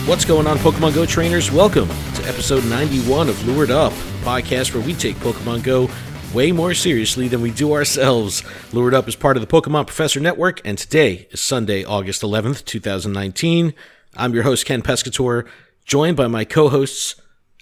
What's going on, Pokemon Go trainers? Welcome to episode 91 of Lured Up, a podcast where we take Pokemon Go way more seriously than we do ourselves. Lured Up is part of the Pokemon Professor Network, and today is Sunday, August 11th, 2019. I'm your host, Ken Pescator, joined by my co-hosts,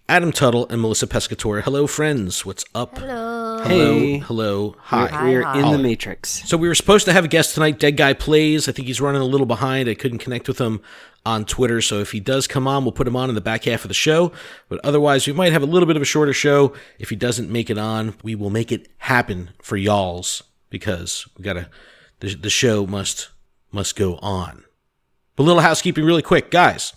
Adam Tuttle and Melissa Pescator. Hello, friends. What's up? Hello. Hey. Hello. Hi. We're in the Matrix. So we were supposed to have a guest tonight, Dead Guy Plays. I think he's running a little behind. I couldn't connect with him on Twitter, so if he does come on, we'll put him on in the back half of the show. But otherwise, we might have a little bit of a shorter show. If he doesn't make it on, we will make it happen for y'alls, because we gotta. The show must go on. But a little housekeeping really quick, guys.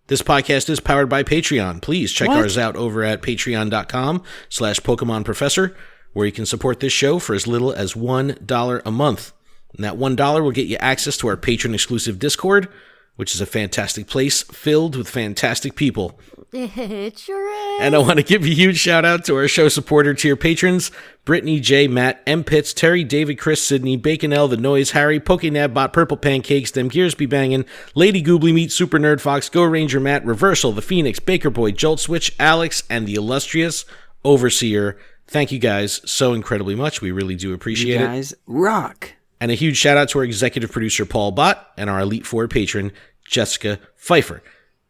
This podcast is powered by Patreon. Please check ours out over at patreon.com/Pokemon Professor, where you can support this show for as little as $1 a month. And that $1 will get you access to our patron-exclusive Discord, which is a fantastic place filled with fantastic people. It sure is. And I want to give a huge shout out to our show supporter tier patrons: Brittany, J, Matt, M. Pitts, Terry, David, Chris, Sydney, Bacon L, The Noise, Harry, Pokénab, Purple Pancakes, Them Gears Be Bangin', Lady Goobly Meat, Super Nerd Fox, Go Ranger Matt, Reversal, The Phoenix, Baker Boy, Jolt Switch, Alex, and the illustrious Overseer. Thank you guys so incredibly much. We really do appreciate it. You guys rock. And a huge shout out to our executive producer, Paul Bott, and our Elite Four patron, Jessica Pfeiffer.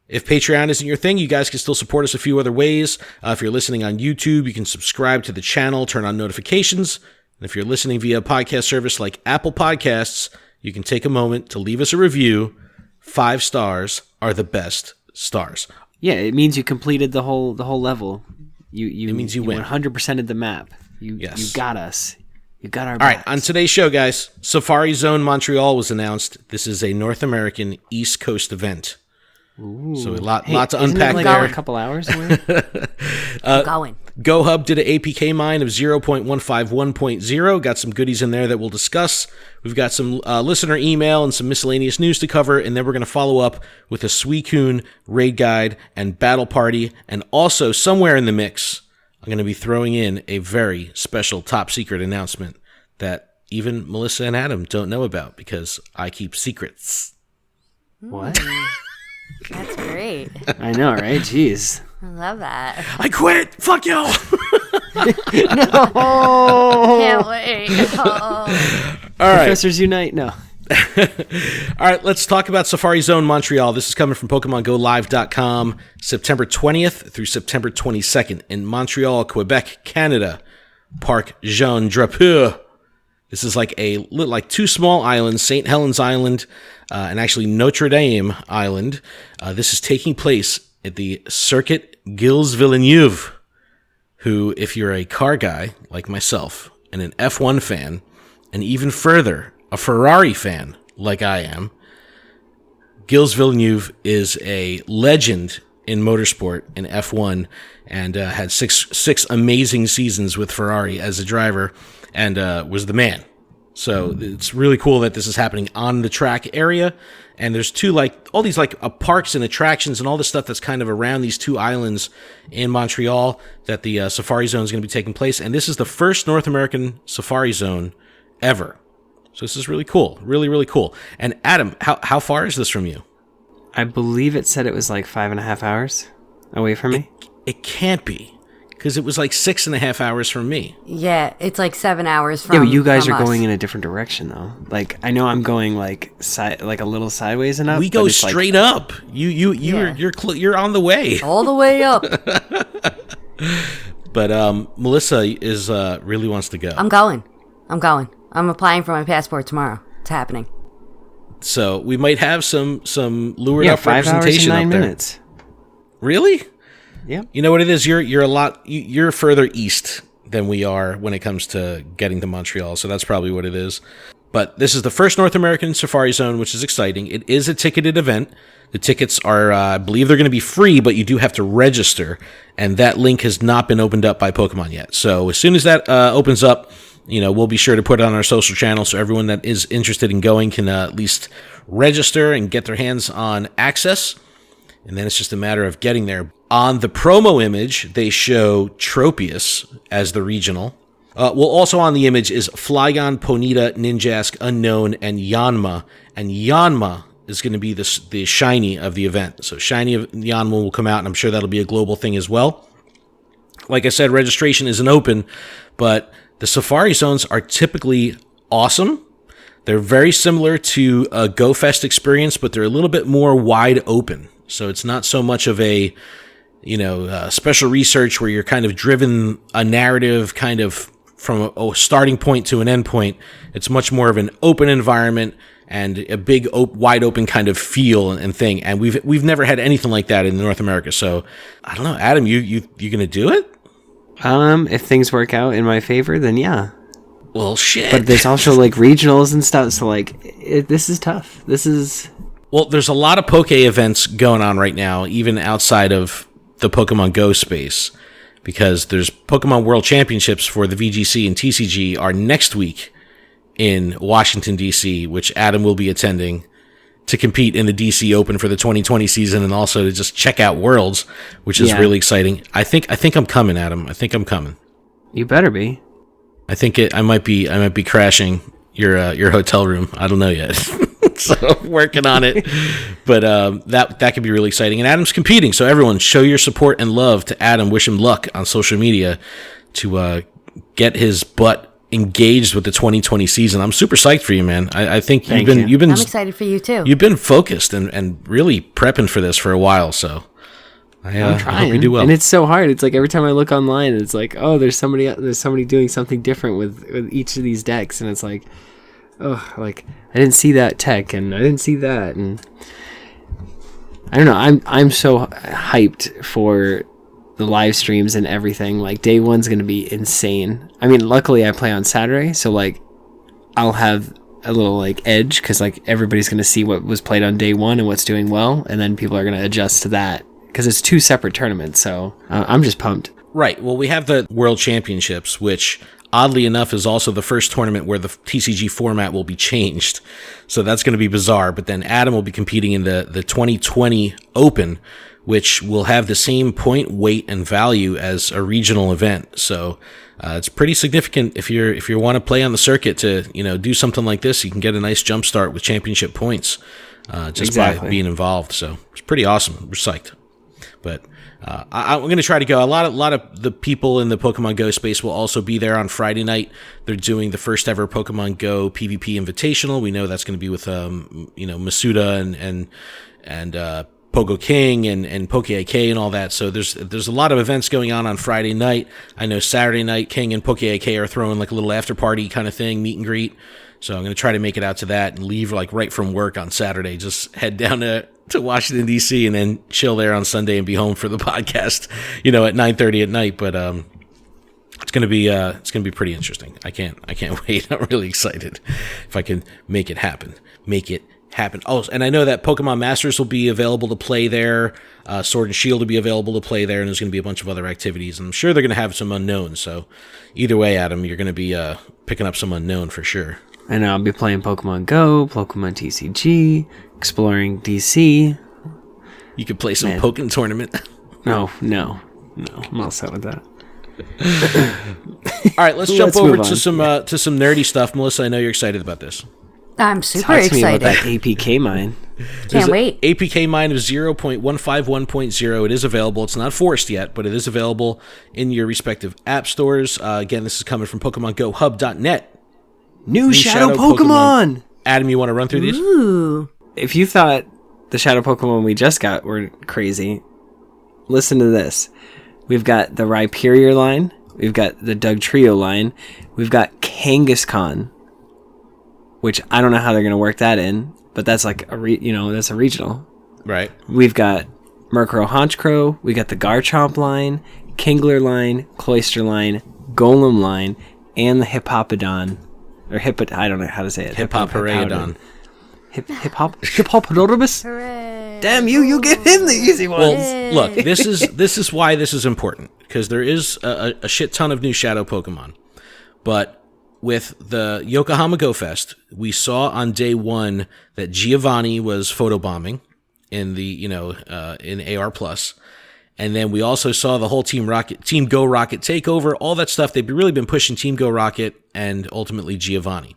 If Patreon isn't your thing, you guys can still support us a few other ways. If you're listening on YouTube, you can subscribe to the channel, turn on notifications. And if you're listening via a podcast service like Apple Podcasts, you can take a moment to leave us a review. 5 stars are the best stars. Yeah, it means you completed the whole level. It means you win. 100%ed the map. You got us. You got our backs. All right, on today's show, guys, Safari Zone Montreal was announced. This is a North American East Coast event. Ooh. So a lot to isn't unpack it like there. a couple hours away? Going. GoHub did an APK mine of 0.151.0. Got some goodies in there that we'll discuss. We've got some listener email and some miscellaneous news to cover, and then we're going to follow up with a Suicune raid guide and battle party. And also, somewhere in the mix, I'm going to be throwing in a very special top secret announcement that even Melissa and Adam don't know about, because I keep secrets. What? That's great. I know, right? Jeez. I love that. I quit! Fuck y'all! No! Can't wait. All right. Professors Unite? No. All right, let's talk about Safari Zone Montreal. This is coming from PokemonGoLive.com, September 20th through September 22nd in Montreal, Quebec, Canada. Parc Jean Drapeau. This is like two small islands, St. Helens Island and actually Notre Dame Island. This is taking place at the Circuit Gilles Villeneuve, who, if you're a car guy like myself and an F1 fan, and even further, a Ferrari fan like I am, Gilles Villeneuve is a legend in motorsport in F1 and had six amazing seasons with Ferrari as a driver and was the man. So it's really cool that this is happening on the track area. And there's all these parks and attractions and all this stuff that's kind of around these two islands in Montreal that the Safari Zone is going to be taking place. And this is the first North American Safari Zone ever. So this is really cool. Really, really cool. And Adam, how far is this from you? I believe it said it was like 5.5 hours away from me. It can't be, because it was like 6.5 hours from me. Yeah, it's like 7 hours from. Yeah, but you guys from are us. going in a different direction, though. Like, I know I'm going like a little sideways and up. We go straight up. You're on the way. all the way up. But Melissa is really wants to go. I'm going. I'm applying for my passport tomorrow. It's happening. So we might have some lured up 5 hours and representation 9 up there. minutes. Really? Yeah. You know what it is? You're further east than we are when it comes to getting to Montreal, so that's probably what it is. But this is the first North American Safari Zone, which is exciting. It is a ticketed event. The tickets are, I believe they're going to be free, but you do have to register, and that link has not been opened up by Pokemon yet. So as soon as that opens up, we'll be sure to put it on our social channel so everyone that is interested in going can at least register and get their hands on access. And then it's just a matter of getting there. On the promo image, they show Tropius as the regional. Also on the image is Flygon, Ponyta, Ninjask, Unknown, and Yanma. And Yanma is going to be the shiny of the event. So shiny of the Yanma will come out, and I'm sure that'll be a global thing as well. Like I said, registration isn't open, but the Safari Zones are typically awesome. They're very similar to a GoFest experience, but they're a little bit more wide open. So it's not so much of a, special research where you're kind of driven a narrative kind of from a starting point to an end point. It's much more of an open environment and a big, wide open kind of feel and thing. And we've never had anything like that in North America. So I don't know, Adam, you gonna do it? If things work out in my favor, then yeah. Well, shit. But there's also like regionals and stuff. So like, this is tough. Well, there's a lot of Poke events going on right now, even outside of the Pokemon Go space, because there's Pokemon World Championships for the VGC and TCG are next week in Washington, D.C., which Adam will be attending to compete in the D.C. Open for the 2020 season and also to just check out Worlds, which is really exciting. I think I'm coming, Adam. I think I'm coming. You better be. I think I might be crashing your hotel room. I don't know yet. So working on it. But that could be really exciting. And Adam's competing, so everyone show your support and love to Adam. Wish him luck on social media to get his butt engaged with the 2020 season. I'm super psyched for you, man. I think you've been I'm excited for you too. You've been focused and really prepping for this for a while, so I'm trying. I hope you do well. And it's so hard. It's like every time I look online, it's like, oh, there's somebody doing something different with each of these decks, and it's like, oh, like I didn't see that tech and I didn't see that, and I don't know. I'm so hyped for the live streams and everything. Like day one's gonna be insane. I mean, luckily I play on Saturday, so like I'll have a little like edge because like everybody's gonna see what was played on day one and what's doing well, and then people are gonna adjust to that because it's two separate tournaments. So I'm just pumped. Right. Well, we have the World Championships, which oddly enough is also the first tournament where the TCG format will be changed. So that's going to be bizarre. But then Adam will be competing in the 2020 Open, which will have the same point, weight, and value as a regional event. So it's pretty significant if you want to play on the circuit to do something like this. You can get a nice jump start with championship points just by being involved. So it's pretty awesome. We're psyched. But I'm going to try to go. A lot of the people in the Pokemon Go space will also be there on Friday night. They're doing the first ever Pokemon Go PvP Invitational. We know that's going to be with Masuda and Pogo King and Poke AK and all that. So there's a lot of events going on Friday night. I know Saturday night King and Poke AK are throwing like a little after party kind of thing, meet and greet. So I'm going to try to make it out to that and leave like right from work on Saturday. Just head down to Washington, D.C. and then chill there on Sunday and be home for the podcast, at 9:30 at night. But it's going to be pretty interesting. I can't wait. I'm really excited if I can make it happen. Oh, and I know that Pokemon Masters will be available to play there. Sword and Shield will be available to play there, and there's going to be a bunch of other activities. And I'm sure they're going to have some unknowns. So either way, Adam, you're going to be picking up some unknown for sure. And I'll be playing Pokemon Go, Pokemon TCG, exploring DC. You could play some Pokken tournament. No, I'm all set with that. All right, let's jump over to some nerdy stuff. Melissa, I know you're excited about this. I'm super Talk to excited. me about that APK mine. Can't wait. APK mine is 0.151.0. It is available. It's not forced yet, but it is available in your respective app stores. Again, this is coming from PokemonGoHub.net. New Shadow Pokemon! Adam, you want to run through these? Ooh. If you thought the Shadow Pokemon we just got were crazy, listen to this. We've got the Rhyperior line. We've got the Dugtrio line. We've got Kangaskhan, which I don't know how they're going to work that in, but that's like that's a regional. Right. We've got Murkrow Honchkrow. We got the Garchomp line, Kingler line, Cloyster line, Golem line, and the Hippopodon. Or I don't know how to say it. Hippopotamus. Hippopotamus? Hooray. Damn you give him the easy ones. Well, look, this is why this is important, because there is a shit ton of new Shadow Pokemon. But with the Yokohama Go Fest, we saw on day one that Giovanni was photobombing in the in AR Plus. And then we also saw the whole Team Go Rocket takeover, all that stuff. They've really been pushing Team Go Rocket and ultimately Giovanni.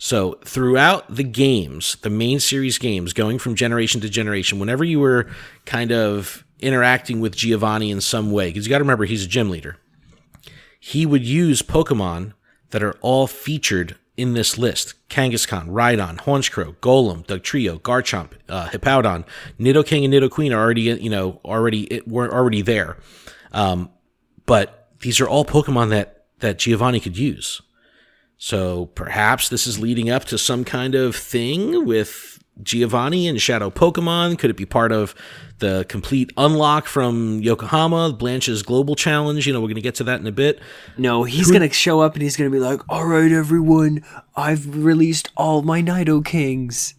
So throughout the games, the main series games, going from generation to generation, whenever you were kind of interacting with Giovanni in some way, because you got to remember he's a gym leader, he would use Pokemon that are all featured in this list: Kangaskhan, Rhydon, Honchkrow, Golem, Dugtrio, Garchomp, Hippowdon, Nidoking and Nidoqueen are were already there. But these are all Pokemon that Giovanni could use. So perhaps this is leading up to some kind of thing with Giovanni and Shadow Pokemon. Could it be part of the complete unlock from Yokohama, Blanche's Global Challenge? We're going to get to that in a bit. No, he's going to show up and he's going to be like, all right, everyone, I've released all my Nidokings.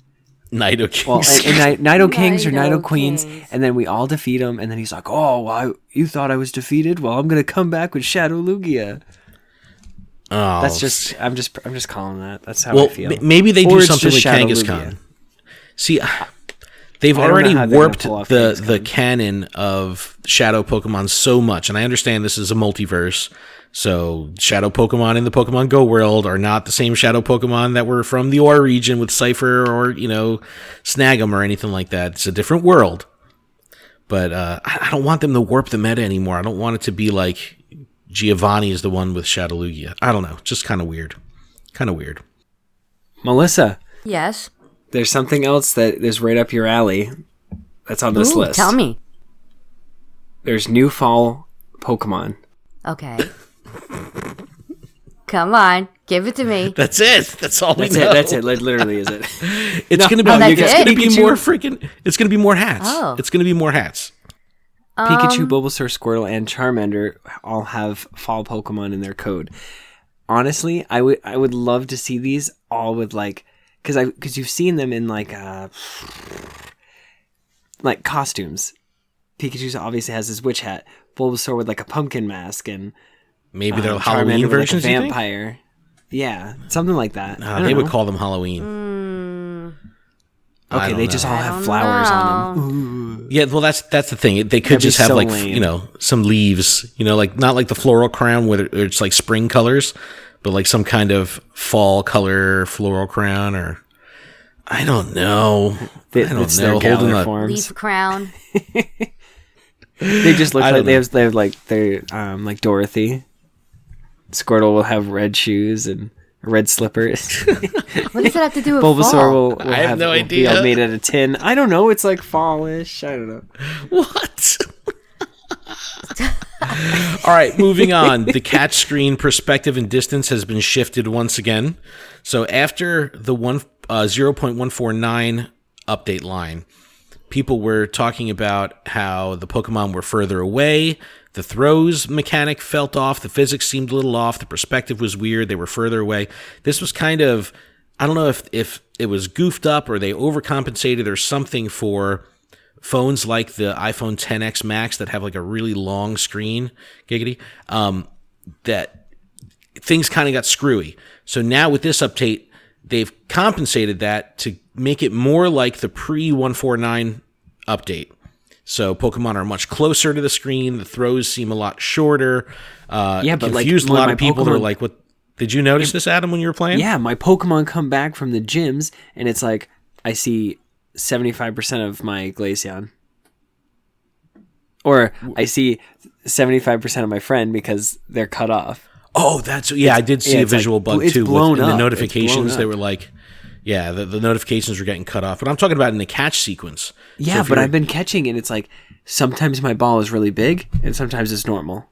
Nidokings. Well, and Nidokings or Nidokings. Nidoqueens, and then we all defeat him, and then he's like, oh, you thought I was defeated? Well, I'm going to come back with Shadow Lugia. Oh, That's just, I'm just calling that. That's how I feel. Maybe they Or do it's something with just Shadow Kangaskhan. Lugia. See, they've I don't know already how they're gonna warped pull off the Kangaskhan. canon of Shadow Pokemon so much, and I understand this is a multiverse, so Shadow Pokemon in the Pokemon Go world are not the same Shadow Pokemon that were from the OR region with Cypher or, Snag'em or anything like that. It's a different world. But I don't want them to warp the meta anymore. I don't want it to be like Giovanni is the one with Shadow Lugia. I don't know. Just kind of weird. Melissa, Yes. there's something else that is right up your alley that's on this list. Tell me. There's new fall Pokemon. Okay. Come on, give it to me. That's it. That's all That's we it. know. That's it. Literally, is it? It's going to be. Oh, that's It's it? going to be Pikachu. more freaking. It's going to be more hats. Oh. It's going to be more hats. Pikachu, Bulbasaur, Squirtle, and Charmander all have fall Pokemon in their code. Honestly, I would love to see these all with because you've seen them in like costumes. Pikachu obviously has his witch hat. Bulbasaur with like a pumpkin mask, and Maybe they're Charmander Halloween with, versions. like a you think? vampire. Yeah, something like that. I don't They know. would call them Halloween. I Okay, don't they know. just all I have don't flowers know. on them. Ooh. Yeah, well, that's the thing. They could That'd be just have so like lame. some leaves. Like not like the floral crown where it's like spring colors, but like some kind of fall color floral crown, or I don't know. I don't It's know. their Holding Galar up. forms. Leaf crown. They just look I like don't they're like Dorothy. Squirtle will have red shoes and red slippers. What does that have to do with Bulbasaur fall? will I have no be idea. all made out of tin. I don't know. It's like fallish. I don't know. What? All right, moving on. The catch screen perspective and distance has been shifted once again. So after the 0.149 update line, people were talking about how the Pokemon were further away. The throws mechanic felt off. The physics seemed a little off. The perspective was weird. They were further away. This was kind of, I don't know if it was goofed up or they overcompensated or something for phones like the iPhone XS Max that have like a really long screen, giggity, that things kind of got screwy. So now with this update, they've compensated that to make it more like the pre-149 update. So Pokemon are much closer to the screen. The throws seem a lot shorter. Yeah, but confused like, a lot when of my people. They're Pokemon- like, "What? Did you notice this, Adam, when you were playing?" Yeah, my Pokemon come back from the gyms, and it's like I see 75% of my Glaceon. Or I see 75% of my friend because they're cut off. Oh, I did see a it's like- visual bug it's too. blown In the up. notifications, It's they blown were like, yeah, the notifications were getting cut off. But I'm talking about in the catch sequence. Yeah, So if but you're- I've been catching, and it's like sometimes my ball is really big, and sometimes it's normal.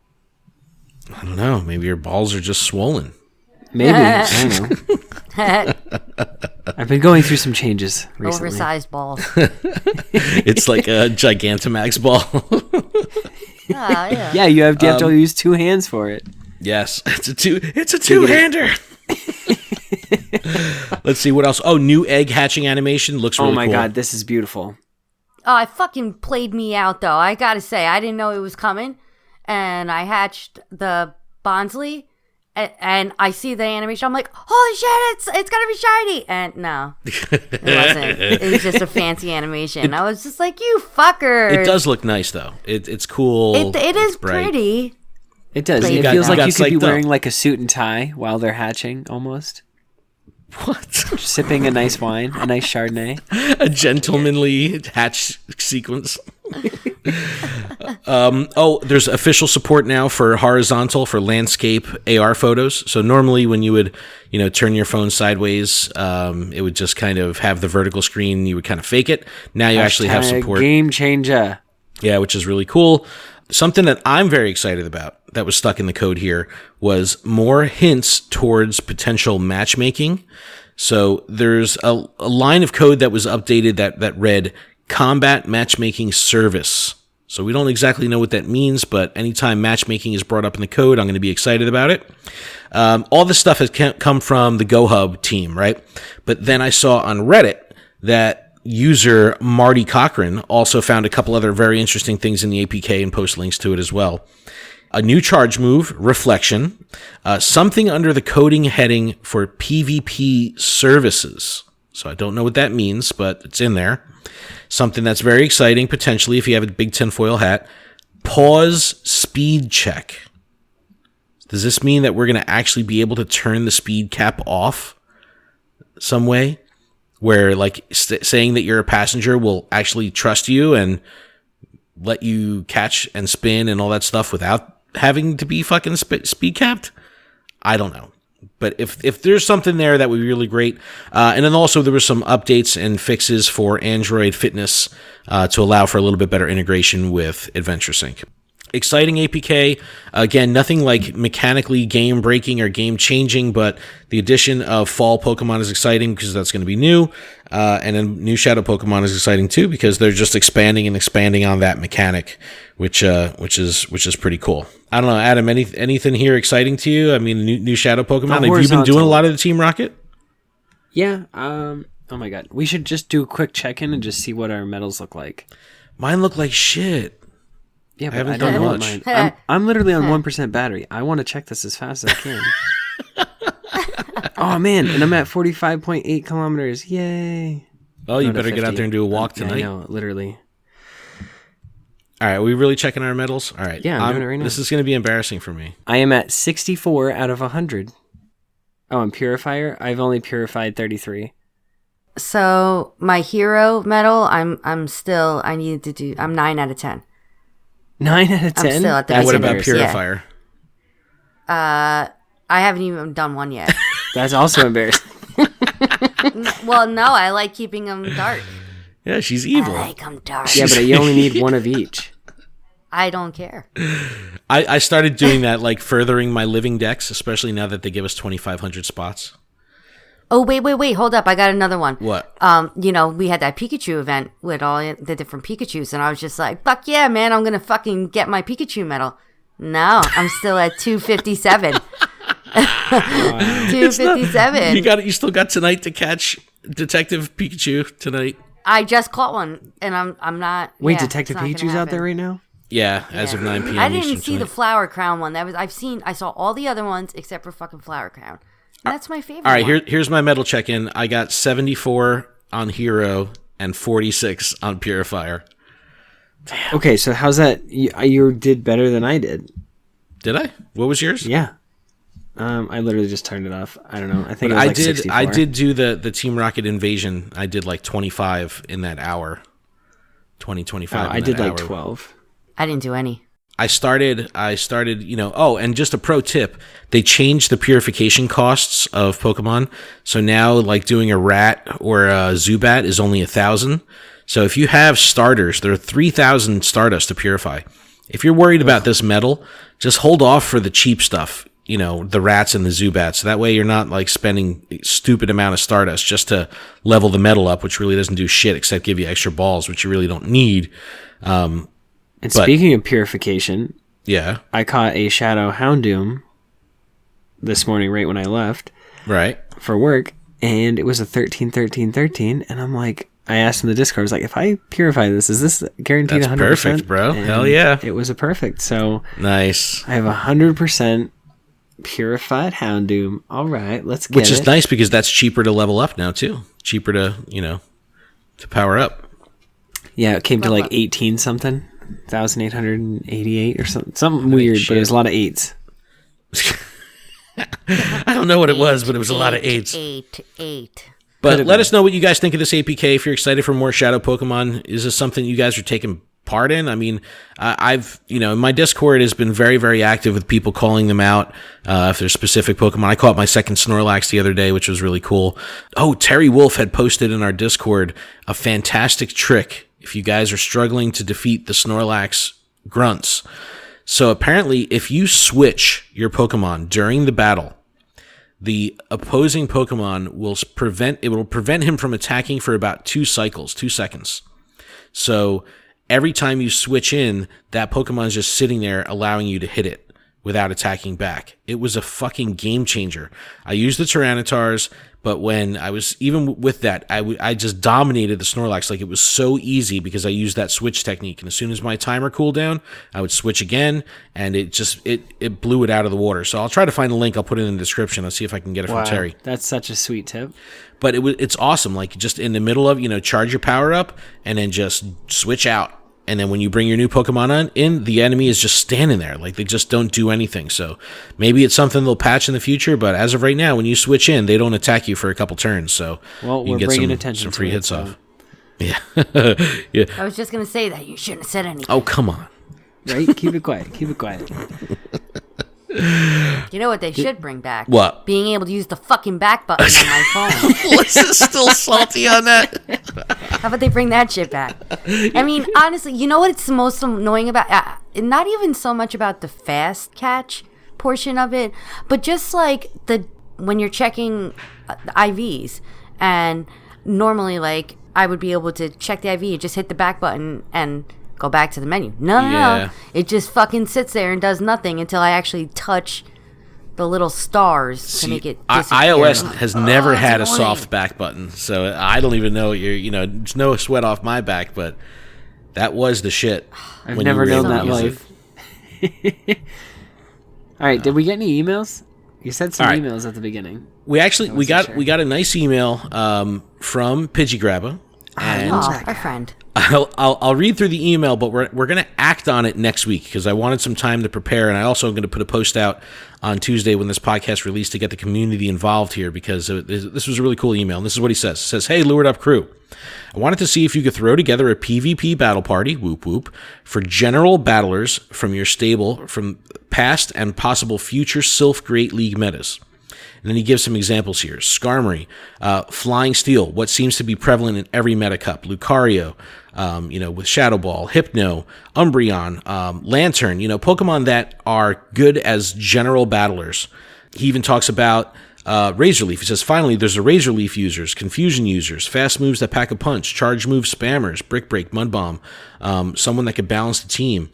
I don't know. Maybe your balls are just swollen. Maybe. I don't know. I've been going through some changes recently. Oversized balls. It's like a Gigantamax ball. Yeah. Yeah, you have to use two hands for it. Yes, it's a two-hander. Let's see what else. Oh, new egg hatching animation looks really Oh my cool. god, this is beautiful. Oh, it fucking played me out, though. I gotta say, I didn't know it was coming. And I hatched the Bonsley, and I see the animation. I'm like, holy shit, it's gonna be shiny. And no, it wasn't. It was just a fancy animation. I was just like, you fuckers. It does look nice though. It's cool. It is It's bright. pretty. It does. You It got- feels you like got you could be psyched up. wearing like a suit and tie while they're hatching, almost. What? Sipping a nice wine, a nice Chardonnay. A gentlemanly hatch sequence. There's official support now for horizontal, for landscape AR photos. So normally when you would, turn your phone sideways, it would just kind of have the vertical screen. You would kind of fake it. Now you actually have support. Game changer. Yeah, which is really cool. Something that I'm very excited about that was stuck in the code here was more hints towards potential matchmaking. So there's a line of code that was updated that read combat matchmaking service. So we don't exactly know what that means, but anytime matchmaking is brought up in the code, I'm going to be excited about it. All this stuff has come from the GoHub team, right? But then I saw on Reddit that user Marty Cochran also found a couple other very interesting things in the APK and post links to it as well. A new charge move, Reflection, something under the coding heading for PvP services. So I don't know what that means, but it's in there. Something that's very exciting, potentially, if you have a big tinfoil hat. Pause speed check. Does this mean that we're going to actually be able to turn the speed cap off some way? Where, saying that you're a passenger will actually trust you and let you catch and spin and all that stuff without having to be fucking speed capped? I don't know. But if there's something there, that would be really great. And then also there were some updates and fixes for Android Fitness to allow for a little bit better integration with AdventureSync. Exciting APK. Again, nothing like mechanically game breaking or game changing, but the addition of fall Pokemon is exciting because that's going to be new. And then new Shadow Pokemon is exciting too because they're just expanding on that mechanic, which is pretty cool. I don't know, Adam, anything here exciting to you? I mean, new Shadow Pokemon. Have you been doing a lot of the Team Rocket? Yeah. Oh my god. We should just do a quick check-in and just see what our medals look like. Mine look like shit. Yeah, but I don't know what mine. I'm literally on 1% battery. I want to check this as fast as I can. Oh man, and I'm at 45.8 kilometers. Yay! Oh, you better get out there and do a walk tonight. Yeah, I know, literally. All right, are we really checking our medals? All right. Yeah, I'm doing it right now. This is going to be embarrassing for me. I am at 64 out of 100. Oh, and Purifier? I've only purified 33. So my hero medal, I'm 9 out of 10. 9 out of 10? I'm still at the What about Purifier? Yeah. I haven't even done one yet. That's also embarrassing. Well, no, I like keeping them dark. Yeah, she's evil. I like them dark. Yeah, but you only need one of each. I don't care. I started doing that, furthering my living decks, especially now that they give us 2,500 spots. Oh, wait, hold up. I got another one. What? We had that Pikachu event with all the different Pikachus, and I was just like, fuck yeah, man, I'm going to fucking get my Pikachu medal. No, I'm still at 257. 257. You still got tonight to catch Detective Pikachu tonight. I just caught one, and I'm not. Wait, yeah, Detective Pikachu's out there right now? Yeah, as of 9 p.m. I didn't Eastern see tonight. the Flower Crown one. I saw all the other ones except for fucking Flower Crown. And that's my favorite. All right, one. here's my medal check-in. I got 74 on Hero and 46 on Purifier. Damn. Okay, so how's that? You did better than I did. Did I? What was yours? Yeah. I literally just turned it off. I don't know. I think it was 64. I did do the Team Rocket Invasion. I did 25 in that hour. 25. I did 12. I didn't do any. I started, and just a pro tip, they changed the purification costs of Pokemon. So now doing a rat or a Zubat is only 1,000. So if you have starters, there are 3,000 Stardust to purify. If you're worried about this metal, just hold off for the cheap stuff, the rats and the Zubats. So that way you're not spending a stupid amount of Stardust just to level the metal up, which really doesn't do shit except give you extra balls, which you really don't need. And speaking of purification, yeah, I caught a Shadow Houndoom this morning right when I left. Right. For work, and it was a 13-13-13, and I'm like, I asked in the Discord, I was like, if I purify this, is this guaranteed 100%? That's perfect, bro. And hell yeah. It was a perfect, so... Nice. I have 100% purified Houndoom. All right, let's get Which is nice because that's cheaper to level up now, too. Cheaper to, to power up. Yeah, it came to 18-something. 1,888 or something weird, but it was a lot of 8s. I don't know what it was, but it was a lot of 8s. 8. But let us know what you guys think of this APK. If you're excited for more Shadow Pokemon, is this something you guys are taking part in? I mean, I've, my Discord has been very, very active with people calling them out if there's specific Pokemon. I caught my second Snorlax the other day, which was really cool. Oh, Terry Wolf had posted in our Discord a fantastic trick if you guys are struggling to defeat the Snorlax grunts. So apparently, if you switch your Pokemon during the battle, the opposing Pokemon will prevent him from attacking for about 2 seconds. So every time you switch in, that Pokemon is just sitting there allowing you to hit it without attacking back. It was a fucking game changer. I used the Tyranitars, but when I was, even with that, I just dominated the Snorlax. Like, it was so easy because I used that switch technique. And as soon as my timer cooled down, I would switch again, and it blew it out of the water. So I'll try to find a link. I'll put it in the description. I'll see if I can get it from Terry. That's such a sweet tip. But it's awesome. Like, just in the middle of, charge your power up and then just switch out. And then when you bring your new Pokemon in, the enemy is just standing there. Like, they just don't do anything. So maybe it's something they'll patch in the future. But as of right now, when you switch in, they don't attack you for a couple turns. So well, you we're can bringing get attention some to free it, hits so. off. Yeah. Yeah. I was just going to say that. You shouldn't have said anything. Oh, come on. Right? Keep it quiet. Keep it quiet. You know what they should bring back? What? Being able to use the fucking back button on my phone. Melissa's still salty on that. How about they bring that shit back? I mean, honestly, you know what it's the most annoying about? Not even so much about the fast catch portion of it, but just like when you're checking the IVs, and normally, like, I would be able to check the IV, just hit the back button and go back to the menu. No. It just fucking sits there and does nothing until I actually touch the little stars to make it disappear. iOS has never had a annoying. soft back button, so I don't even know there's no sweat off my back, but that was the shit. I've never known that life. All right, did we get any emails? You said some emails at the beginning. We got a nice email from Pidgey Grabba. And our friend. I'll read through the email, but we're going to act on it next week because I wanted some time to prepare, and I also am going to put a post out on Tuesday when this podcast released to get the community involved here because this was a really cool email. And this is what he says. He says, "Hey, Lured Up crew, I wanted to see if you could throw together a PvP battle party, whoop whoop, for general battlers from your stable from past and possible future Sylph Great League metas." And then he gives some examples here. Skarmory, Flying Steel, what seems to be prevalent in every meta cup. Lucario, with Shadow Ball, Hypno, Umbreon, Lantern, Pokemon that are good as general battlers. He even talks about Razor Leaf. He says, finally, there's a Razor Leaf users, Confusion users, fast moves that pack a punch, charge move spammers, Brick Break, Mud Bomb, someone that could balance the team.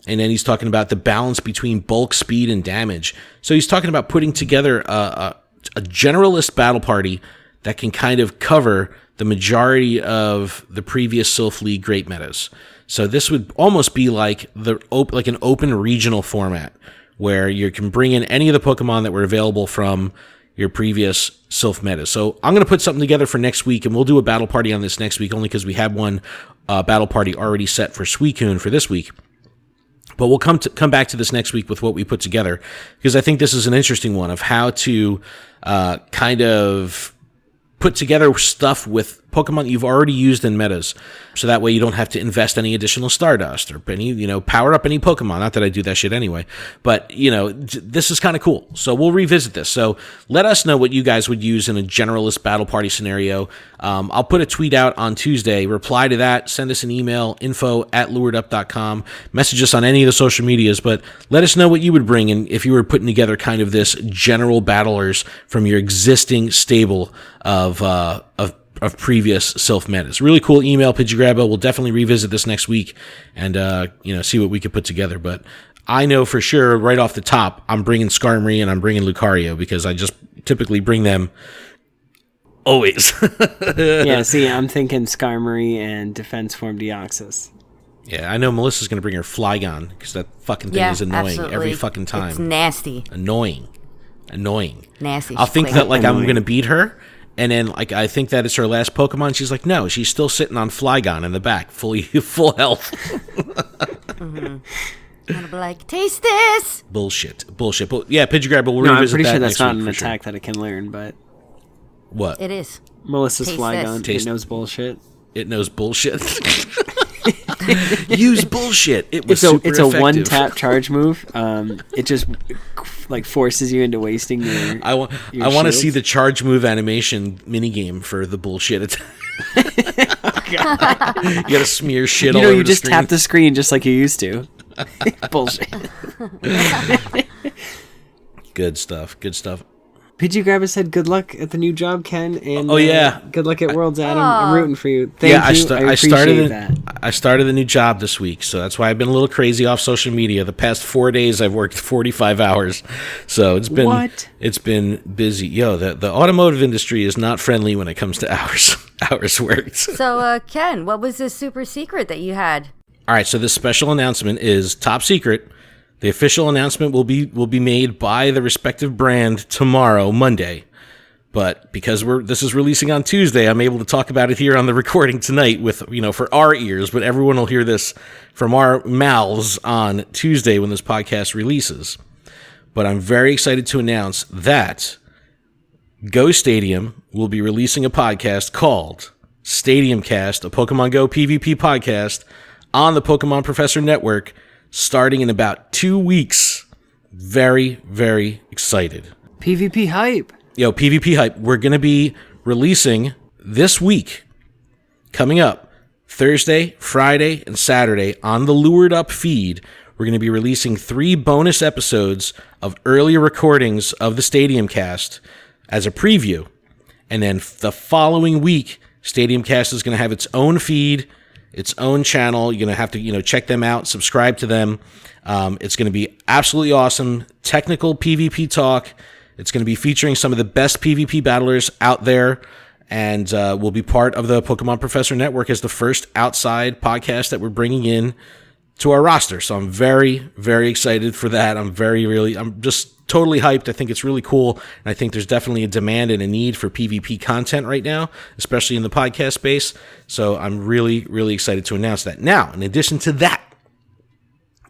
And then he's talking about the balance between bulk, speed, and damage. So he's talking about putting together a generalist battle party that can kind of cover the majority of the previous Sylph League great metas. So this would almost be like an open regional format where you can bring in any of the Pokemon that were available from your previous Sylph meta. So I'm going to put something together for next week, and we'll do a battle party on this next week only because we had one battle party already set for Suicune for this week. But we'll come back to this next week with what we put together because I think this is an interesting one of how to kind of put together stuff with Pokemon you've already used in metas. So that way you don't have to invest any additional Stardust or any, power up any Pokemon. Not that I do that shit anyway. But, this is kind of cool. So we'll revisit this. So let us know what you guys would use in a generalist battle party scenario. I'll put a tweet out on Tuesday. Reply to that. Send us an email, info@luredup.com. Message us on any of the social medias. But let us know what you would bring in if you were putting together kind of this general battlers from your existing stable of previous Sylph metas. Really cool email, Pidgey Grabba. We'll definitely revisit this next week and, see what we could put together. But I know for sure right off the top, I'm bringing Skarmory and I'm bringing Lucario because I just typically bring them always. Yeah, see, I'm thinking Skarmory and Defense Form Deoxys. Yeah, I know Melissa's going to bring her Flygon because that fucking thing is annoying absolutely. Every fucking time. It's nasty. Annoying. Nasty. I'll think that I'm annoying. going to beat her. And then, I think that it's her last Pokemon. She's like, no, she's still sitting on Flygon in the back, full health. Mm-hmm. I'm gonna be like, taste this. Bullshit. But yeah, Pidgey Grab, we'll No, I'm revisit pretty that sure that's next not week an for sure. attack that it can learn, but What? It is. Melissa's Taste Flygon, this. it knows bullshit. It knows bullshit. Use bullshit. It was super It's a effective. one-tap charge move. It just like forces you into wasting your I want your to shields. see the charge move animation minigame for the bullshit attack. You gotta smear shit all over you the just screen. tap the screen just like you used to. Bullshit. Good stuff. Pidgey Grabber said, "Good luck at the new job, Ken." And Oh, yeah. good luck at Worlds, Adam. I'm rooting for you. Thank Yeah, you. I appreciate that. I started a new job this week, so that's why I've been a little crazy off social media. The past 4 days, I've worked 45 hours, so it's been What? It's been busy. Yo, the automotive industry is not friendly when it comes to hours worked. So, Ken, what was this super secret that you had? All right, so this special announcement is top secret. The official announcement will be made by the respective brand tomorrow, Monday. But because this is releasing on Tuesday, I'm able to talk about it here on the recording tonight with, for our ears, but everyone will hear this from our mouths on Tuesday when this podcast releases. But I'm very excited to announce that Go Stadium will be releasing a podcast called Stadium Cast, a Pokemon Go PvP podcast on the Pokemon Professor Network, starting in about 2 weeks. Very, very excited. PvP hype. Yo, PvP hype. We're going to be releasing this week, coming up, Thursday, Friday, and Saturday on the Lured Up feed. We're going to be releasing 3 bonus episodes of earlier recordings of the Stadium Cast as a preview. And then the following week, Stadium Cast is going to have its own feed, its own channel. You're going to have to, check them out, subscribe to them. It's going to be absolutely awesome. Technical PvP talk. It's going to be featuring some of the best PvP battlers out there, and will be part of the Pokemon Professor Network as the first outside podcast that we're bringing in to our roster. So I'm very, very excited for that. I'm just totally hyped. I think it's really cool, and I think there's definitely a demand and a need for PvP content right now, especially in the podcast space. So I'm really, really excited to announce that. Now, in addition to that,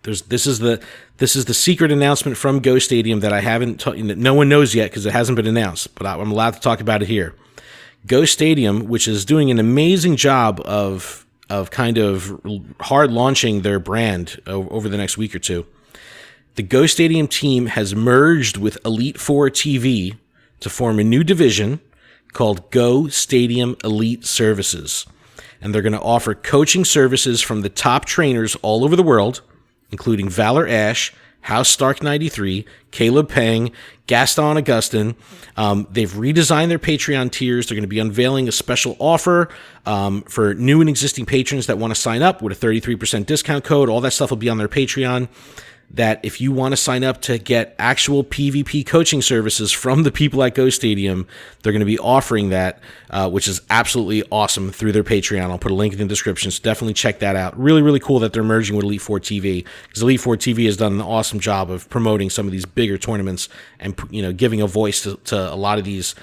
this is the secret announcement from Go Stadium that I haven't no one knows yet because it hasn't been announced, but I'm allowed to talk about it here. Go Stadium, which is doing an amazing job of kind of hard launching their brand over the next week or two. The Go Stadium team has merged with Elite Four TV to form a new division called Go Stadium Elite Services. And they're going to offer coaching services from the top trainers all over the world, including Valor Ash, House Stark 93, Caleb Pang, Gaston Augustin. They've redesigned their Patreon tiers. They're going to be unveiling a special offer for new and existing patrons that want to sign up with a 33% discount code. All that stuff will be on their Patreon. That if you want to sign up to get actual PvP coaching services from the people at Go Stadium, they're going to be offering that, which is absolutely awesome through their Patreon. I'll put a link in the description, so definitely check that out. Really, really cool that they're merging with Elite Four TV, because Elite Four TV has done an awesome job of promoting some of these bigger tournaments and giving a voice to a lot of these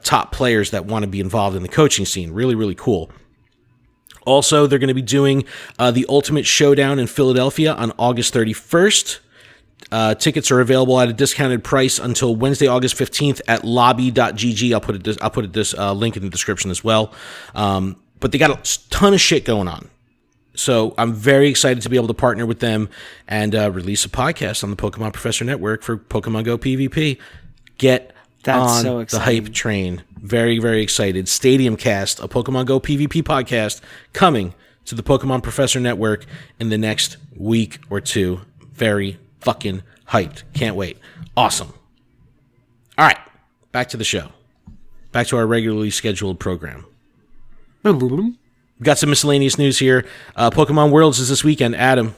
top players that want to be involved in the coaching scene. Really, really cool. Also, they're going to be doing the Ultimate Showdown in Philadelphia on August 31st. Tickets are available at a discounted price until Wednesday, August 15th at lobby.gg. I'll put this link in the description as well. But they got a ton of shit going on. So I'm very excited to be able to partner with them and release a podcast on the Pokemon Professor Network for Pokemon Go PvP. That's on the hype train. Very, very excited. Stadium Cast, a Pokemon Go PvP podcast, coming to the Pokemon Professor Network in the next week or two. Very fucking hyped. Can't wait. Awesome. All right, back to the show. Back to our regularly scheduled program. We've got some miscellaneous news here. Pokemon Worlds is this weekend. Adam,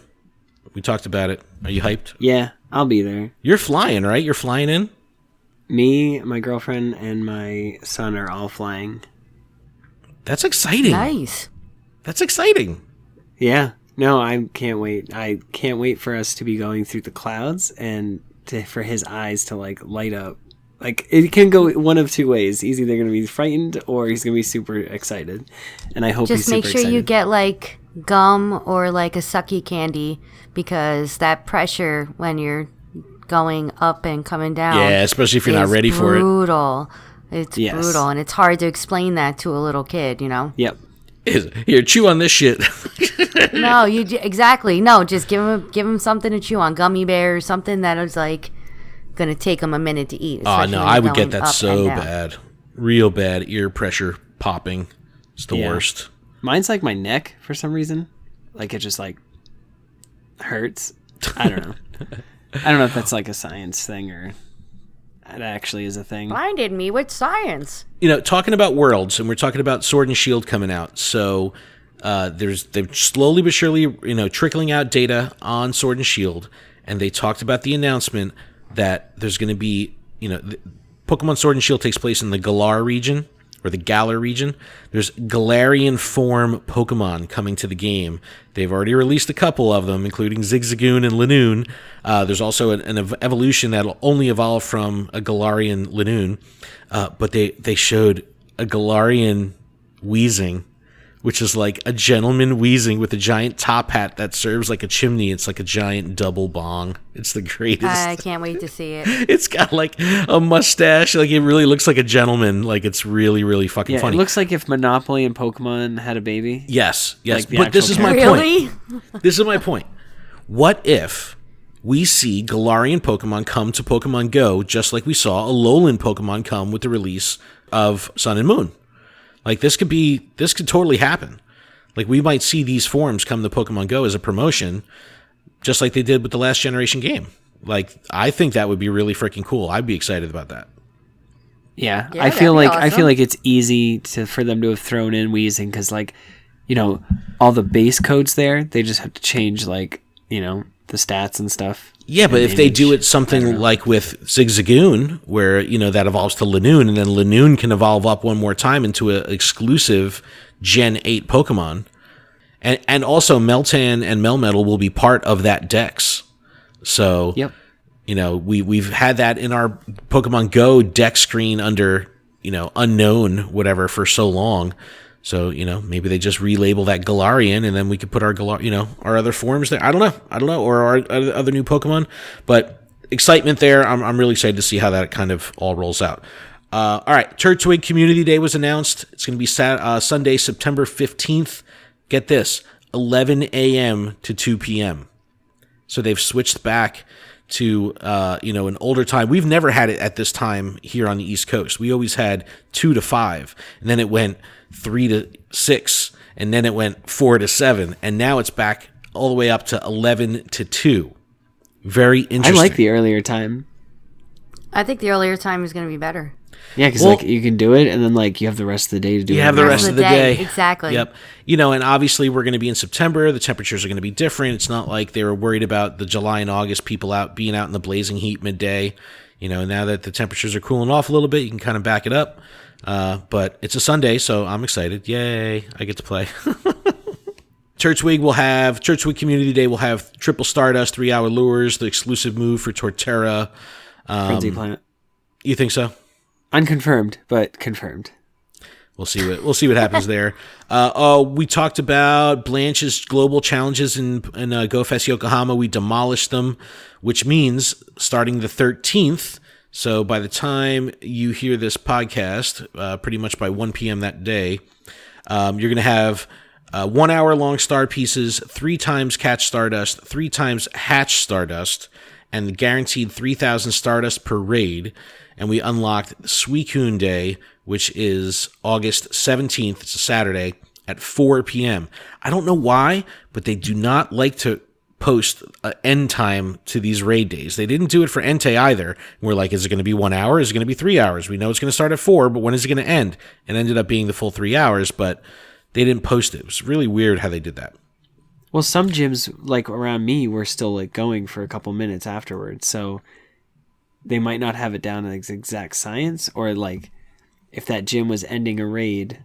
we talked about it. Are you hyped? Yeah, I'll be there. You're flying, right? You're flying in? Me, my girlfriend, and my son are all flying. That's exciting. Nice. That's exciting. Yeah. No, I can't wait. I can't wait for us to be going through the clouds and for his eyes to light up. It can go one of two ways. He's either going to be frightened or he's going to be super excited. And I hope he's Just super make sure excited. you get gum or like a sucky candy, because that pressure when you're going up and coming down, Yeah, especially if you're not ready for it. Brutal. It's Yes. brutal, and it's hard to explain that to a little kid, you know. Yep. Here, chew on this shit. No, exactly. No, just give him something to chew on, gummy bears, something that is like gonna take him a minute to eat. Oh especially no, when I you're would get going that up so and down. bad, real bad. Ear pressure popping. It's the Yeah. worst. Mine's like my neck for some reason. Like it just like hurts. I don't know. I don't know if that's like a science thing or it actually is a thing. Blinded me with science. You know, talking about worlds, and we're talking about Sword and Shield coming out. So they're slowly but surely, trickling out data on Sword and Shield, and they talked about the announcement that there's going to be, Pokemon Sword and Shield takes place in the Galar region, or the Galar region. There's Galarian form Pokemon coming to the game. They've already released a couple of them, including Zigzagoon and Linoone. There's also an evolution that'll only evolve from a Galarian Linoone. But they showed a Galarian Weezing, which is like a gentleman Weezing with a giant top hat that serves like a chimney. It's like a giant double bong. It's the greatest. I can't wait to see it. It's got like a mustache. Like it really looks like a gentleman. Like it's really, really fucking Yeah, funny. it looks like if Monopoly and Pokemon had a baby. Yes. Like the But this is actual my Really? point. This is my point. What if we see Galarian Pokemon come to Pokemon Go just like we saw Alolan Pokemon come with the release of Sun and Moon? Like this could totally happen. Like we might see these forms come to Pokemon Go as a promotion, just like they did with the last generation game. Like I think that would be really freaking cool. I'd be excited about that. Yeah, Yeah, I feel that'd like be awesome. it's easy for them to have thrown in Weezing because all the base codes there, they just have to change the stats and stuff. Yeah, but and if they do image. it something like with Zigzagoon, where, that evolves to Linoone, and then Linoone can evolve up one more time into an exclusive Gen 8 Pokemon, and also Meltan and Melmetal will be part of that dex. So, Yep. We've had that in our Pokemon Go deck screen under, unknown, whatever, for so long. So, maybe they just relabel that Galarian, and then we could put our our other forms there. I don't know, or our other new Pokemon. But excitement there. I'm really excited to see how that kind of all rolls out. All right, Turtwig Community Day was announced. It's going to be Sunday, September 15th. Get this, 11 a.m. to 2 p.m. So they've switched back to an older time. We've never had it at this time here on the East Coast. We always had 2 to 5, and then it went 3 to 6, and then it went 4 to 7, and now it's back all the way up to 11 to 2. Very interesting. I like the earlier time. I think the earlier time is going to be better. Yeah, because Well- you can do it, and then you have the rest of the day to do it. You have the rest of the day. Exactly. Yep. And obviously we're going to be in September. The temperatures are going to be different. It's not like they were worried about the July and August people being out in the blazing heat midday. Now that the temperatures are cooling off a little bit, you can kind of back it up. But it's a Sunday, so I'm excited. Yay, I get to play. Turtwig Community Day will have Triple Stardust, 3-hour lures, the exclusive move for Torterra. Frenzy Planet. You think so? Unconfirmed, but confirmed. We'll see what happens there. We talked about Blanche's global challenges in GoFest Yokohama. We demolished them, which means starting the 13th. So by the time you hear this podcast, pretty much by 1 p.m. that day, you're going to have 1 hour long star pieces, 3 times Catch Stardust, 3 times Hatch Stardust, and the guaranteed 3,000 Stardust per raid. And we unlocked Suicune Day, which is August 17th. It's a Saturday at 4 p.m. I don't know why, but they do not like to post an end time to these raid days. They didn't do it for Entei either. We're like, is it going to be 1 hour? Is it going to be 3 hours? We know it's going to start at 4, but when is it going to end? It ended up being the full 3 hours, but they didn't post it. It was really weird how they did that. Well, some gyms around me were still going for a couple minutes afterwards, so they might not have it down as exact science, or if that gym was ending a raid,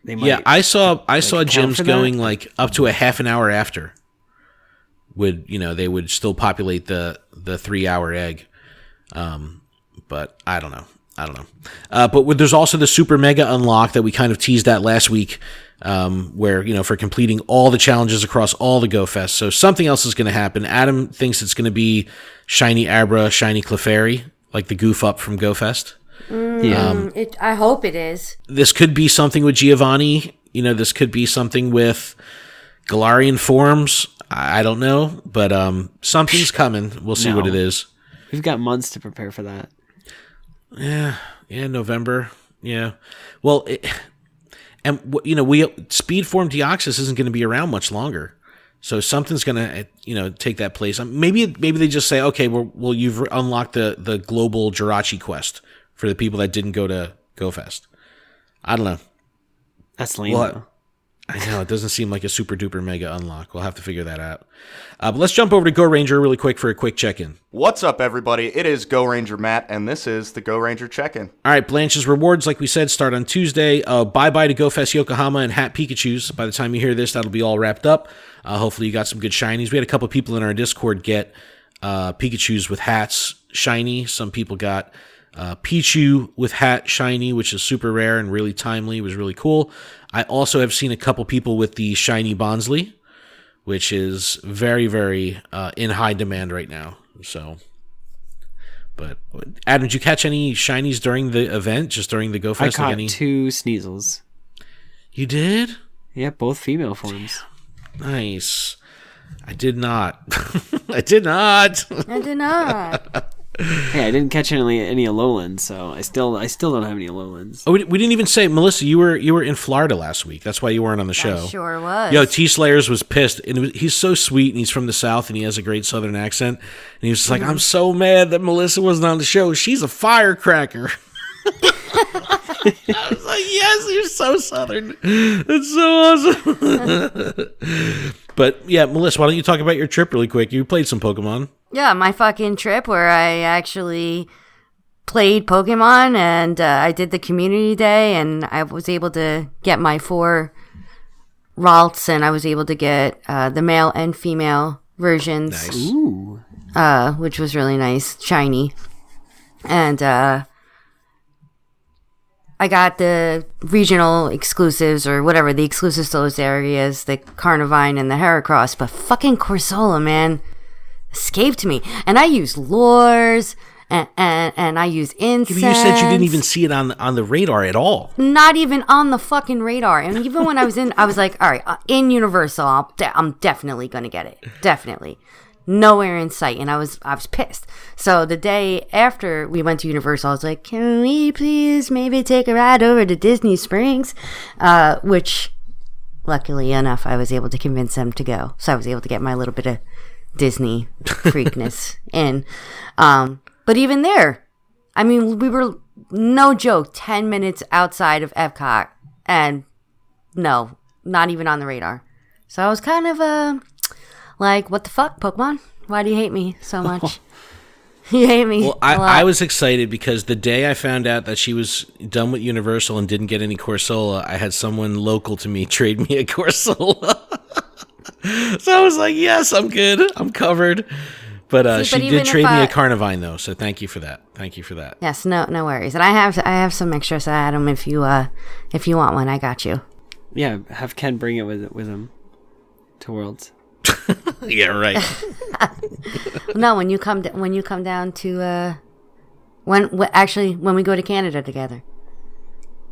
they might. Yeah, I saw account gyms for going that? up to a half an hour after. They would still populate the 3 hour egg. But I don't know. I don't know. But there's also the super mega unlock that we kind of teased at last week, where, for completing all the challenges across all the Go Fest. So something else is going to happen. Adam thinks it's going to be Shiny Abra, Shiny Clefairy, like the goof up from Go Fest. I hope it is. This could be something with Giovanni. This could be something with Galarian forms. I don't know, but something's coming. We'll see what it is. We've got months to prepare for that. Yeah, November. Yeah. Well, Speed Form Deoxys isn't going to be around much longer. So something's going to, take that place. Maybe they just say, okay, well, you've unlocked the global Jirachi quest for the people that didn't go to GoFest. I don't know. That's lame. Well, I know, it doesn't seem like a super duper mega unlock. We'll have to figure that out. But let's jump over to Go Ranger really quick for a quick check-in. What's up, everybody? It is Go Ranger Matt, and this is the Go Ranger check-in. All right, Blanche's rewards, like we said, start on Tuesday. Bye-bye to GoFest Yokohama and Hat Pikachus. By the time you hear this, that'll be all wrapped up. Hopefully you got some good shinies. We had a couple people in our Discord get Pikachus with hats shiny. Some people got Pichu with hat shiny, which is super rare and really timely. It was really cool. I also have seen a couple people with the shiny Bonsley, which is very, very in high demand right now. So, but Adam, did you catch any shinies during the event? Just during the Go Fest? I caught 2 Sneasels. You did? Yeah, both female forms. Nice. I did not. I did not. Hey, I didn't catch any Alolan, so I still don't have any Alolans. Oh, we didn't even say, Melissa, you were in Florida last week. That's why you weren't on the show. I sure was. Yo, T Slayers was pissed. And he's so sweet, and he's from the South, and he has a great Southern accent. And he was just like, I'm so mad that Melissa wasn't on the show. She's a firecracker. I was like, yes, you're so Southern. That's so awesome. But yeah, Melissa, why don't you talk about your trip really quick? You played some Pokemon. Yeah, my fucking trip where I actually played Pokemon, and I did the community day, and I was able to get my 4 Ralts, and I was able to get the male and female versions. Nice. Ooh. Which was really nice, shiny. And I got the regional exclusives, or whatever, the exclusives to those areas, the Carnivine and the Heracross, but fucking Corsola, man, escaped me. And I used lures, and I used incense. You said you didn't even see it on the radar at all. Not even on the fucking radar. And even when I was in, I was like, all right, in Universal, I'm definitely going to get it. Definitely. Nowhere in sight. And I was pissed. So the day after we went to Universal, I was like, can we please maybe take a ride over to Disney Springs? Which, luckily enough, I was able to convince them to go. So I was able to get my little bit of Disney freakness in. But even there, I mean, we were, no joke, 10 minutes outside of Epcot, and no, not even on the radar. So I was kind of like, what the fuck, Pokemon? Why do you hate me so much? You hate me. Well, I was excited because the day I found out that she was done with Universal and didn't get any Corsola, I had someone local to me trade me a Corsola. So I was like, yes, I'm good. I'm covered. But she did trade me a Carnivine, though, so thank you for that. Thank you for that. Yes, no worries. And I have some extras, Adam. If you want one, I got you. Yeah, have Ken bring it with him to Worlds. Yeah, right. No, when you come down to when we go to Canada together.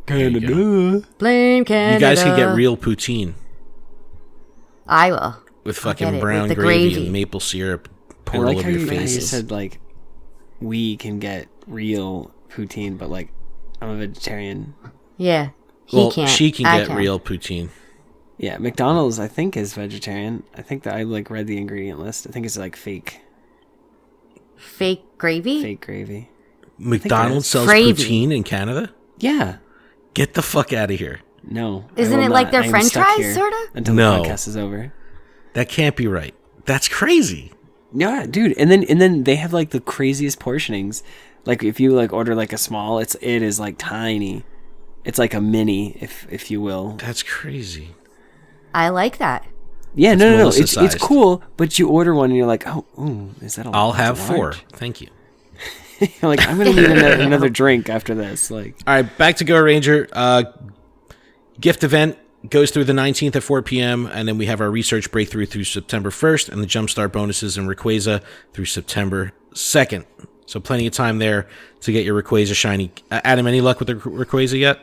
Canada. Blame Canada. You guys can get real poutine. I will. With fucking brown with the gravy and maple syrup. I like how you said, like, we can get real poutine, but, like, I'm a vegetarian. Yeah. She can get real poutine. Yeah, McDonald's, I think, is vegetarian. I think that I, like, read the ingredient list. I think it's, like, fake gravy? Fake gravy. McDonald's sells gravy. Poutine in Canada? Yeah. Get the fuck out of here. No. Isn't it like their French fries, sort of? Until the podcast is over. That can't be right. That's crazy. Yeah, dude. And then they have, like, the craziest portionings. Like, if you, like, order, like, a small, it is like, tiny. It's like a mini, if you will. That's crazy. I like that. Yeah, no. It's cool, but you order one and you're like, oh, is that a lot? I'll have 4. Thank you. Like, I'm gonna need another drink after this. Like, All right, back to Go Ranger. Gift event goes through the 19th at 4 p.m., and then we have our research breakthrough through September 1st, and the Jumpstart bonuses in Rayquaza through September 2nd. So plenty of time there to get your Rayquaza shiny. Adam, any luck with the Rayquaza yet?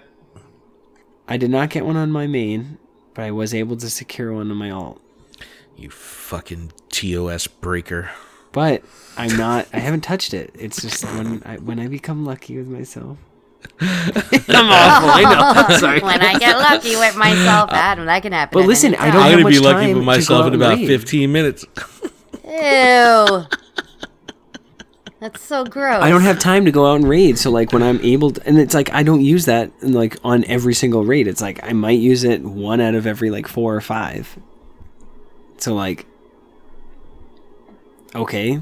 I did not get one on my main, but I was able to secure one on my alt. You fucking TOS breaker. But I haven't touched it. It's just when I become lucky with myself. I'm awful. I know. Sorry. When I get lucky with myself, Adam, that can happen. But listen, I don't I'm have going to much be lucky time with to myself go in out about and raid. 15 minutes. Ew. That's so gross. I don't have time to go out and raid, so like when I'm able to, and it's like I don't use that like on every single raid. It's like I might use it 1 out of every like 4 or 5. So like, okay,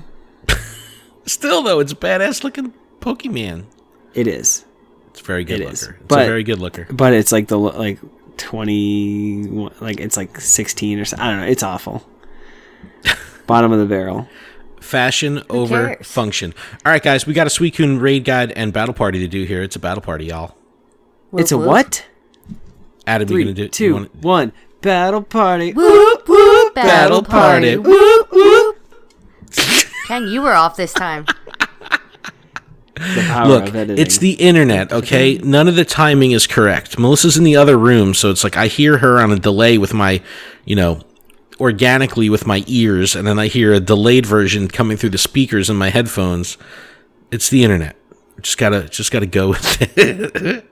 Still, though, it's a badass looking Pokemon. it is, It's a very good It looker. is. It's a But- very good looker. but it's like the like 20, like it's like 16 or something. I don't know. It's awful. Bottom of the barrel. Fashion over cares? function. All right, guys, we got a Suicune raid guide and battle party to do here. It's a battle party, y'all. It's a whoop. what? Adam, you 3, going to do 2, 1. Battle party. Whoop, whoop, Battle party. Whoop, whoop. Ken, you were off this time. The power Look, of editing. it's the internet, okay? None of the timing is correct. Melissa's in the other room, so it's like I hear her on a delay with my, organically with my ears, and then I hear a delayed version coming through the speakers in my headphones. It's the internet. Just gotta go with it.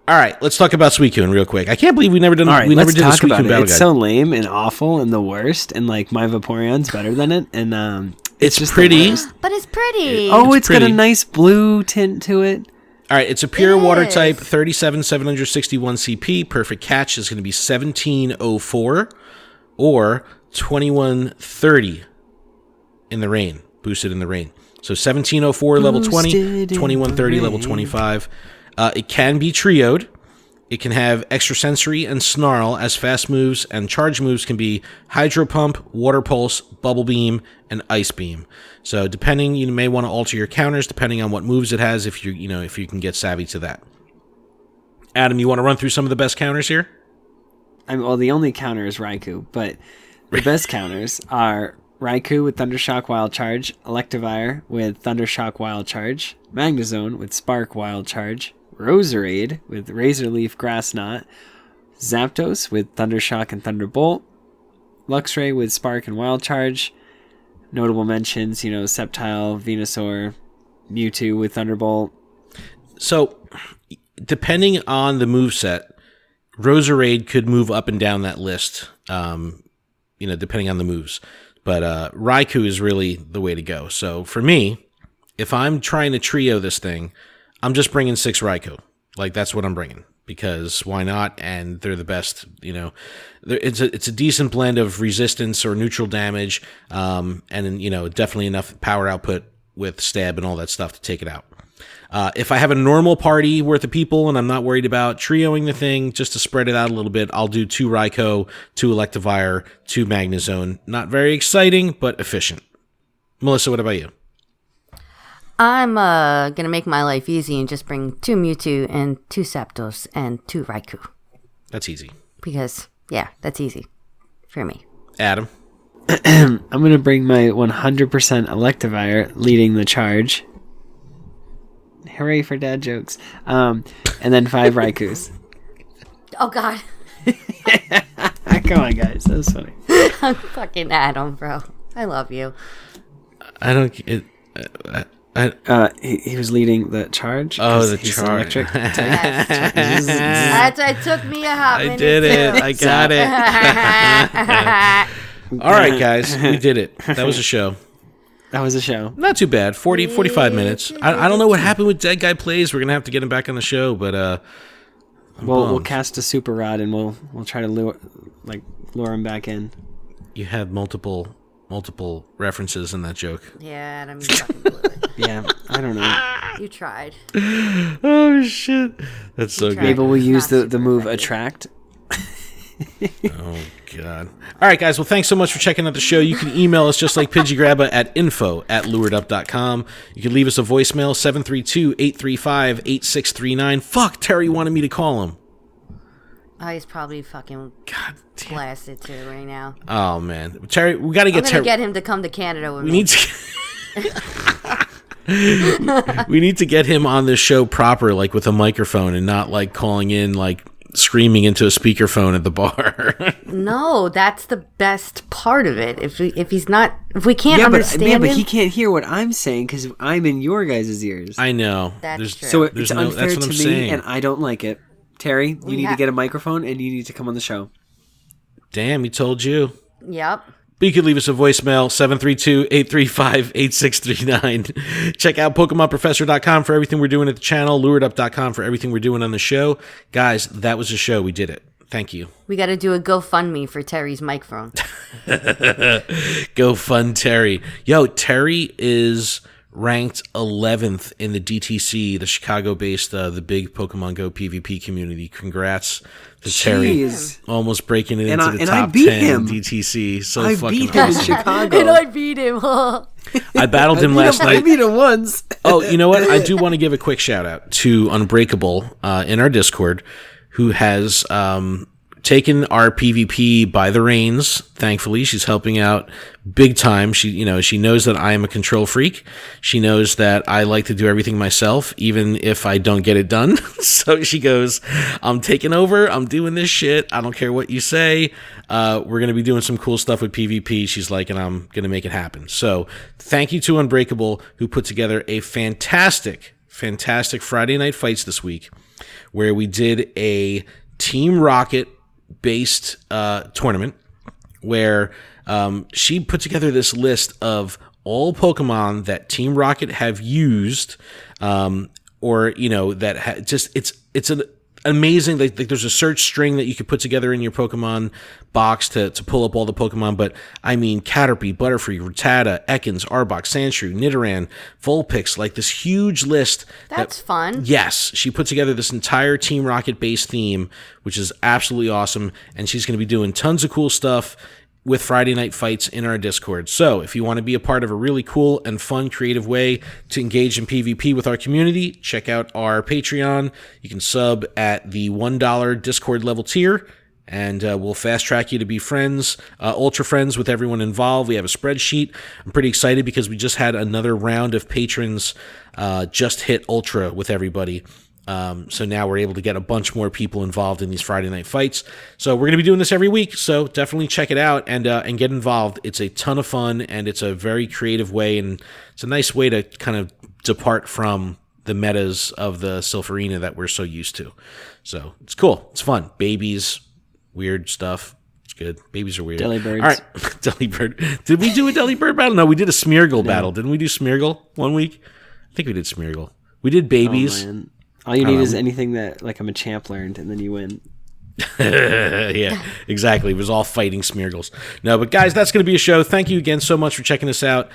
All right, let's talk about Suicune real quick. I can't believe we never did. All right, we never let's did a talk about Suicune it. battle It's guide. so lame and awful and the worst, and like my Vaporeon's better than it, and It's just the pretty. worst. But it's pretty. Oh, it's got pretty. a nice blue tint to it. All right, it's a pure It water is. type, 37,761 CP. Perfect catch is going to be 1704 or 2130 in the rain, boosted in the rain. So 1704 level 20, Boosted in 2130 the level rain. 25. It can be trioed. It can have extrasensory and snarl as fast moves, and charge moves can be hydro pump, water pulse, bubble beam, and ice beam. So depending, you may want to alter your counters depending on what moves it has. If if you can get savvy to that. Adam, you want to run through some of the best counters here? Well, the only counter is Raikou, but the best counters are Raikou with Thundershock Wild Charge, Electivire with Thundershock Wild Charge, Magnezone with Spark Wild Charge, Roserade with Razor Leaf Grass Knot, Zapdos with Thundershock and Thunderbolt, Luxray with Spark and Wild Charge. Notable mentions, Sceptile, Venusaur, Mewtwo with Thunderbolt. So, depending on the moveset, Roserade could move up and down that list, depending on the moves. But Raikou is really the way to go. So, for me, if I'm trying to trio this thing, I'm just bringing 6 Raikou. Like, that's what I'm bringing. Because why not? And they're the best, It's a decent blend of resistance or neutral damage, and definitely enough power output with stab and all that stuff to take it out. If I have a normal party worth of people and I'm not worried about trioing the thing, just to spread it out a little bit, I'll do 2 Raikou, 2 Electivire, 2 Magnezone. Not very exciting, but efficient. Melissa, what about you? I'm gonna make my life easy and just bring 2 Mewtwo and 2 Zapdos and 2 Raikou. That's easy. Because, yeah, that's easy for me. Adam? I'm going to bring my 100% Electivire leading the charge. Hooray for dad jokes. And then 5 Raikous. Oh, God. Come on, guys. That was funny. I'm fucking Adam, bro. I love you. I don't... He was leading the charge. Oh, 'cause the he's charge. electric. It took me a hot I minute. did it. too. I got it. All right, guys. We did it. That was a show. That was a show. Not too bad. 45 minutes. I don't know what happened with Dead Guy Plays. We're going to have to get him back on the show, but We'll bummed. cast a super rod and we'll try to lure him back in. You had multiple references in that joke. Yeah, Adam, you fucking blew it. Yeah, I don't know. You tried. Oh, shit. That's so You tried. good. Maybe we'll use Not the super move effective. attract. Oh, God. All right, guys. Well, thanks so much for checking out the show. You can email us just like Pidgey at info@luredup.com. You can leave us a voicemail, 732-835-8639. Fuck, Terry wanted me to call him. Oh, he's probably fucking blasted too right now. Oh, man. Terry, we got to get Terry. I'm going to get him to come to Canada with me. We need to get him on this show proper, like with a microphone and not like calling in like screaming into a speakerphone at the bar. No, that's the best part of it. If we can't understand him, but he can't hear what I'm saying because I'm in your guys' ears. I know. That's true. So it's unfair that's what to I'm me, saying. and I don't like it. Terry, you need to get a microphone and you need to come on the show. Damn, he told you. Yep. But you can leave us a voicemail, 732-835-8639. Check out PokemonProfessor.com for everything we're doing at the channel, LuredUp.com for everything we're doing on the show. Guys, that was the show. We did it. Thank you. We got to do a GoFundMe for Terry's microphone. Go fund Terry. Yo, Terry is ranked 11th in the DTC, the Chicago-based, the big Pokemon Go PvP community. Congrats to Terry. Almost breaking it into the top 10 DTC. So I fucking beat him in awesome. Chicago. And I beat him. I battled him last night. I beat him once. Oh, you know what? I do want to give a quick shout out to Unbreakable in our Discord, who has taken our PvP by the reins. Thankfully, she's helping out big time. She knows that I am a control freak. She knows that I like to do everything myself, even if I don't get it done. So she goes, I'm taking over. I'm doing this shit. I don't care what you say. We're going to be doing some cool stuff with PvP. She's like, and I'm going to make it happen. So thank you to Unbreakable, who put together a fantastic Friday night fights this week, where we did a Team Rocket based tournament where she put together this list of all Pokemon that Team Rocket have used, or that it's an amazing. Like there's a search string that you could put together in your Pokemon box to pull up all the Pokemon. But I mean, Caterpie, Butterfree, Rattata, Ekans, Arbok, Sandshrew, Nidoran, Vulpix, like this huge list. That's fun. Yes, she put together this entire Team Rocket based theme, which is absolutely awesome. And she's going to be doing tons of cool stuff with Friday night fights in our Discord. So if you want to be a part of a really cool and fun, creative way to engage in PvP with our community, check out our Patreon. You can sub at the $1 Discord level tier, and we'll fast track you to be friends, ultra friends with everyone involved. We have a spreadsheet. I'm pretty excited because we just had another round of patrons just hit ultra with everybody. So now we're able to get a bunch more people involved in these Friday night fights. So we're going to be doing this every week. So definitely check it out and get involved. It's a ton of fun, and it's a very creative way, and it's a nice way to kind of depart from the metas of the Silpharina that we're so used to. So it's cool. It's fun. Babies, weird stuff. It's good. Babies are weird. Delibirds. All right. Delibird. Did we do a Delibird battle? No, we did a Smeargle battle. Didn't we do Smeargle one week? I think we did Smeargle. We did babies. Oh, man. All you need is anything that like a Machamp learned, and then you win. Yeah, exactly. It was all fighting Smeargles. No, but guys, that's going to be a show. Thank you again so much for checking us out.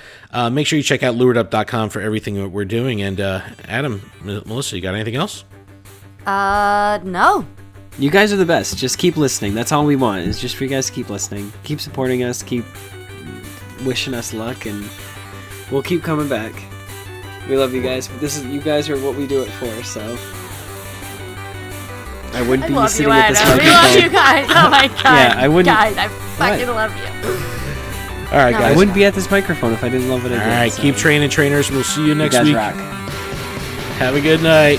Make sure you check out LuredUp.com for everything that we're doing. And Adam, Melissa, you got anything else? No. You guys are the best. Just keep listening. That's all we want, is just for you guys to keep listening. Keep supporting us. Keep wishing us luck, and we'll keep coming back. We love you guys, but you guys are what we do it for, so I wouldn't be sitting at this microphone. We love you guys. Oh my god. Yeah, I wouldn't. Guys, I fucking love you. All right, guys. I wouldn't be at this microphone if I didn't love what I did. All right, keep training, trainers. We'll see you next you guys week. Rock. Have a good night.